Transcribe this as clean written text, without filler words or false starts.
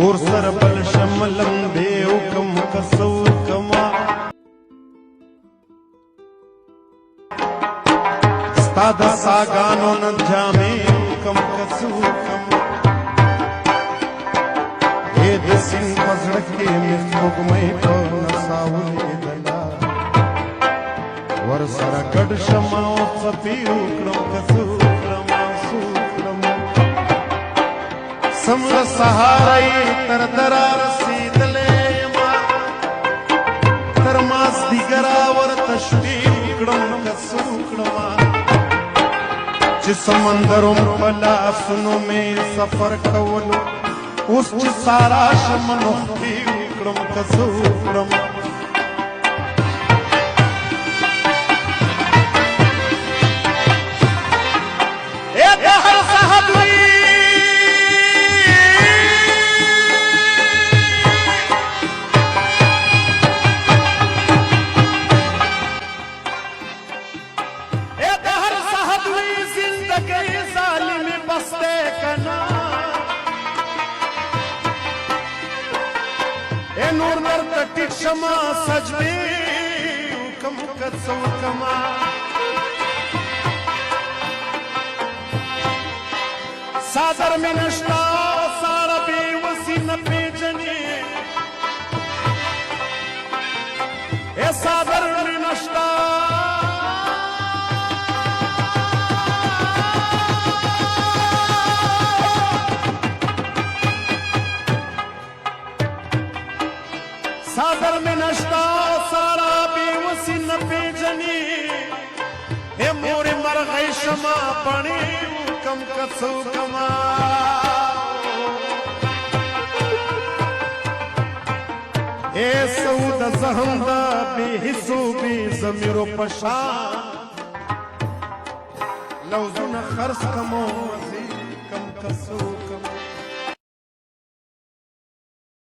اور سر بل شملم بے حکم کسو کما ستاد ساگانو نجامے حکم کسو کما اے دسین پزڑکے مفتوگ میں تو نساولی دلا ور سر گڑ شماو سپی اکڑم کسو سمر سہارائی تر درا رسید لے ما تر ماس دیگراور تشبیح اکڑم کسو اکڑما چی سمندرم پلا سنو میں سفر کولو اس چی سارا شمن اختی اکڑم کسو اکڑما اے دہر صحبی نور نر تٹک شما سجدے کم کسو کما سادر میں نشتا سارا بے وسی نہ پیجنے اے سادر میں نشتا سادر میں نشتا سارا بے وسی نہ پیجنی اے مور مرغی شما پانی کم کسو کما اے سعود زہندہ بے حسو بے ضمیر و پشان لوزن خرس کمو وزی کم کسو